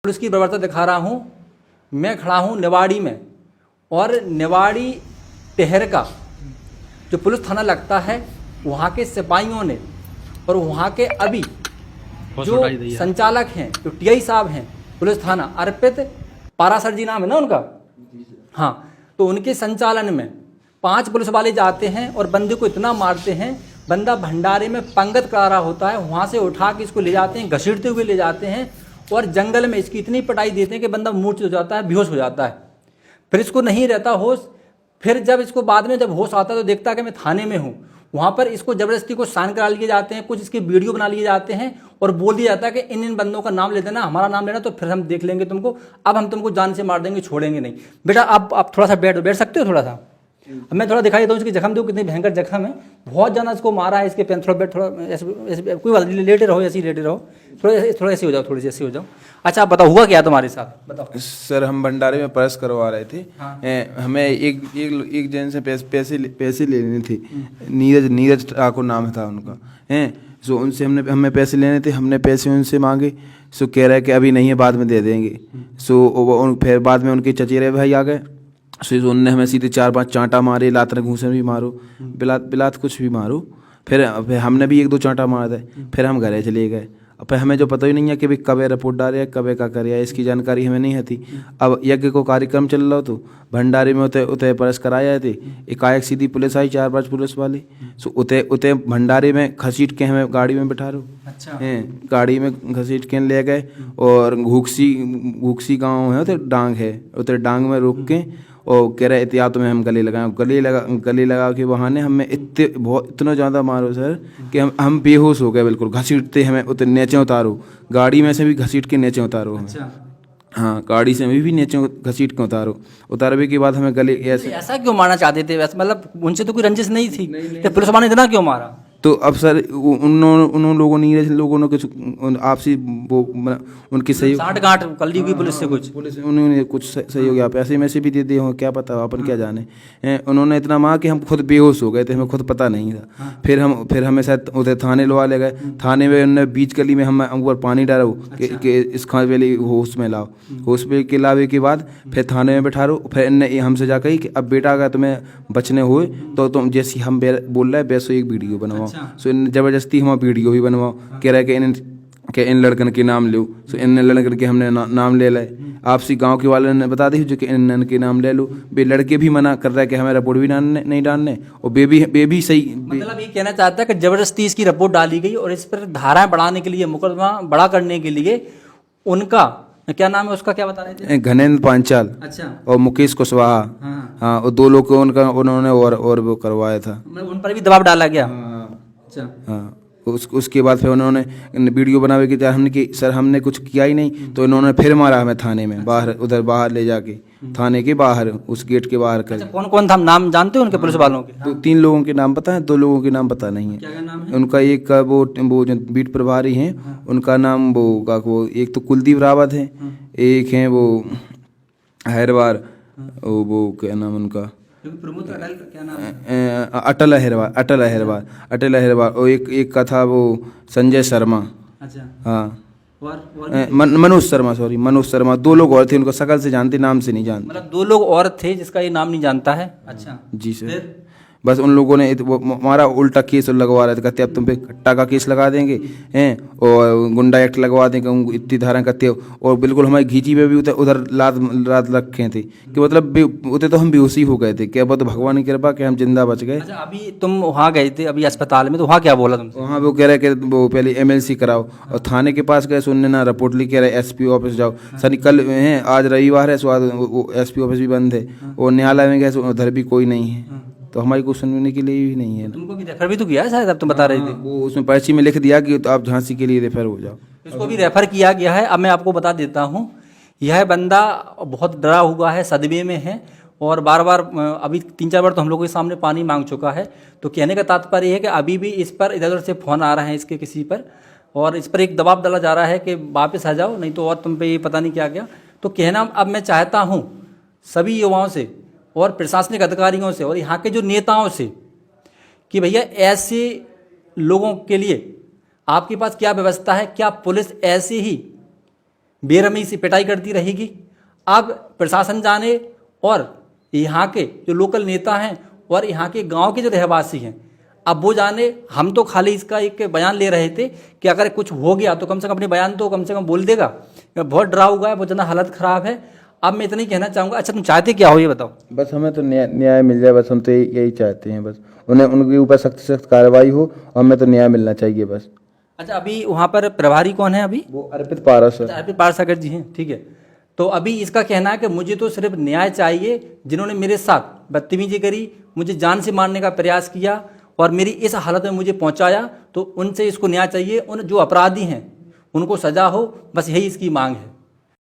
Police की बर्बरता दिखा रहा हूँ। मैं खड़ा हूँ निवाड़ी में, और निवाड़ी टहर का जो पुलिस थाना लगता है, वहाँ के सिपाहियों ने और वहाँ के अभी जो संचालक हैं, जो टीआई साहब हैं पुलिस थाना, अर्पित पारासर जी नाम है ना उनका, हाँ, तो उनके संचालन में 5 पुलिस वाले जाते हैं और बंदे को इतना मारते हैं, बंदा भंडारे में पंगत करा रहा होता है, वहाँ से उठा के इसको ले जाते हैं, घसीटते हुए ले जाते हैं और जंगल में इसकी इतनी पिटाई देते हैं कि बंदा मूर्छित हो जाता है, बेहोश हो जाता है। फिर इसको नहीं रहता होश। फिर जब इसको बाद में जब होश आता है तो देखता है कि मैं थाने में हूँ। वहाँ पर इसको ज़बरदस्ती को साइन करा लिए जाते हैं, कुछ इसके वीडियो बना लिए जाते हैं और बोल दिया जाता है कि इन बंदों का नाम ले देना, हमारा नाम लेना, तो फिर हम देख लेंगे तुमको, अब हम तुमको जान से मार देंगे, छोड़ेंगे नहीं। बेटा आप थोड़ा सा बैठ सकते हो थोड़ा सा। अब मैं थोड़ा दिखाई देता हूँ इसकी जख्म, देखो कितनी भयंकर जख्म है, बहुत ज़्यादा इसको मारा है। इसके पेन थोड़ा बैठ, थोड़ा ऐसे कोई बात नहीं, लेटे रहो, ऐसे ही लेटे रहो, थोड़ा ऐसे हो जाओ, थोड़ी सी ऐसे हो जाओ। अच्छा आप बताओ हुआ क्या तुम्हारे साथ, बताओ। सर हम भंडारे में पर्स करवा रहे थे। हाँ। हमें एक जन से पैसे लेने थे। नीरज ठाकुर नाम था उनका, हैं। सो उनसे हमें पैसे लेने थे, हमने पैसे उनसे मांगे। सो कह रहे कि अभी नहीं है, बाद में दे देंगे। सो फिर बाद में उनके चचेरे भाई आ गए। सो उनने हमें सीधे 4-5 चांटा मारे, लात घूंसे भी मारो, बिलात कुछ भी मारो। फिर हमने भी 1-2 चांटा मार दे। फिर हम घरे चले गए। अब हमें जो पता ही नहीं है कि भाई कब रिपोर्ट डाले, कब का करे, इसकी जानकारी हमें नहीं थी। अब यज्ञ को कार्यक्रम चल रहा तो भंडारे में उते परस कराया थे। एकाएक सीधी पुलिस आई, 4-5 पुलिस वाले। सो उते भंडारे में घसीट के हमें गाड़ी में बिठा रो। अच्छा। गाड़ी में घसीट के ले गए और घूक्सी गाँव है, उते डांग है, उते डांग में रोक के और कह रहे एहतियात में हम गले लगा के बहाने हमें इतना ज़्यादा मारो सर कि हम बेहोश हो गए बिल्कुल। घसीटते हमें उतर नीचे उतारो, गाड़ी में से भी घसीट के नीचे उतारो हमें। अच्छा। हाँ, गाड़ी से भी नीचे घसीट के उतारवे के बाद हमें गले ऐसा क्यों मारना चाहते थे वैसे, मतलब उनसे तो कोई रंजिश नहीं थी, तो पुलिस वाले ने इतना क्यों मारा? तो अब सर उन लोगों ने कुछ आपसी वो उनकी सहयोग, साठ गांठ कर ली होगी पुलिस से, पुलिस उन्होंने कुछ सहयोग या पैसे में से भी दे दिए हो, क्या पता, अपन क्या जाने। उन्होंने इतना मारा कि हम खुद बेहोश हो गए थे, हमें खुद पता नहीं था। फिर हमें शायद उधर थाने लवा ले गए। थाने में उन्होंने बीच गली में हम ऊपर पानी डालो कि इस खां वाली होश में लाओ। होश में के लावे के बाद फिर थाने में बैठा रो। फिर इनने हमसे जा कही कि अब बेटा अगर तुम्हें बचने हुए तो तुम जैसी हम बोल रहे हैं वैसे एक वीडियो बनवाओ। सो इन जबरदस्ती हम वीडियो भी बनवाओ, कह रहे कि इन लड़कन के नाम लो। सो इन लड़कन के हमने नाम ले लाए। आपसी गांव के वाले ने बता दी जो कि इन के नाम ले लो। बे लड़के भी मना कर रहा है कि हमें रिपोर्ट भी नहीं डालने, और बेबी सही, मतलब ये कहना चाहता है कि जबरदस्ती इसकी रिपोर्ट डाली गई और इस पर धाराएं बढ़ाने के लिए, मुकदमा बड़ा करने के लिए उनका क्या नाम है, उसका क्या बता रहे थे? घनेन्द्र पांचाल। अच्छा। और मुकेश कुशवाहा। हाँ, और 2 लोग को उन्होंने और वो करवाया था, उन पर भी दबाव डाला गया। अच्छा। हाँ, उसके बाद फिर उन्होंने वीडियो बनावे की हमने कि सर हमने कुछ किया ही नहीं, तो इन्होंने फिर मारा हमें थाने में, बाहर उधर बाहर ले जाके, थाने के बाहर, उस गेट के बाहर कर। अच्छा, कौन कौन था, नाम जानते हो उनके पुलिस वालों के? 3 लोगों के नाम पता है, 2 लोगों के नाम पता नहीं है। क्या नाम है उनका? एक का वो जो बीट प्रभारी हैं, उनका नाम वो एक तो कुलदीप रावत है, एक है वो हैरवार, वो क्या नाम उनका, अटल अहिरवार, और एक का था वो संजय शर्मा। अच्छा। हाँ, मनोज शर्मा। 2 लोग और थे, उनको शकल से जानते, नाम से नहीं जानते। मतलब 2 लोग और थे जिसका ये नाम नहीं जानता है। अच्छा जी सर। बस उन लोगों ने हमारा उल्टा केस लगवा रहे थे, कहते अब तुम पे कट्टा का केस लगा देंगे, हैं, और गुंडा एक्ट लगवा देंगे, इतनी धारा करते हो। और बिल्कुल हमारी घीची में भी उधर लात रखे थे कि मतलब उधर तो हम बेहोशी हो गए थे, क्या तो भगवान की कृपा कि हम जिंदा बच गए। अच्छा, अभी तुम वहाँ गए थे अभी अस्पताल में, तो वहाँ क्या बोला तुमसे? वहाँ वो कह रहे कि वो पहले MLC कराओ, और थाने के पास गए, सुनने ना रिपोर्ट लिख, कह रहे SP ऑफिस जाओ। सर कल है, आज रविवार है, सो आज SP ऑफिस भी बंद है, और न्यायालय में गए, उधर भी कोई नहीं है, तो हमारी कुछ सुनने के लिए भी नहीं है। तुमको भी रेफर भी तो किया है शायद, अब तुम बता रहे थे। वो उसमें पर्ची में लिख दिया कि तो आप झांसी के लिए रेफर हो जाओ। इसको भी रेफर किया गया है। अब मैं आपको बता देता हूँ, यह बंदा बहुत डरा हुआ है, सदमे में है, और बार बार अभी 3-4 बार तो हम लोगों के सामने पानी मांग चुका है। तो कहने का तात्पर्य है कि अभी भी इस पर इधर उधर से फ़ोन आ रहे हैं इसके किसी पर, और इस पर एक दबाव डाला जा रहा है कि वापस आ जाओ, नहीं तो और तुम पे ये पता नहीं क्या गया। तो कहना अब मैं चाहता हूँ सभी युवाओं से और प्रशासनिक अधिकारियों से और यहाँ के जो नेताओं से कि भैया ऐसे लोगों के लिए आपके पास क्या व्यवस्था है? क्या पुलिस ऐसे ही बेरहमी से पिटाई करती रहेगी। अब प्रशासन जाने और यहाँ के जो लोकल नेता हैं और यहाँ के गांव के जो रहवासी हैं, अब वो जाने। हम तो खाली इसका एक बयान ले रहे थे कि अगर कुछ हो गया तो कम से कम अपने बयान तो कम से कम बोल देगा। बहुत डरा हुआ है, बहुत ज़्यादा हालत ख़राब है। अब मैं इतना ही कहना चाहूँगा। अच्छा, तुम चाहते क्या हो ये बताओ? बस हमें तो न्याय मिल जाए, बस हम तो यही चाहते हैं। बस उन्हें उनके ऊपर सख्त से सख्त कार्रवाई हो और हमें तो न्याय मिलना चाहिए बस। अच्छा, अभी वहाँ पर प्रभारी कौन है अभी? वो अर्पित पारस है। अर्पित पारसागर जी हैं, ठीक है। तो अभी इसका कहना है कि मुझे तो सिर्फ न्याय चाहिए। जिन्होंने मेरे साथ बदतमीजी करी, मुझे जान से मारने का प्रयास किया और मेरी इस हालत में मुझे पहुंचाया, तो उनसे इसको न्याय चाहिए। उन जो अपराधी हैं उनको सजा हो, बस यही इसकी मांग है।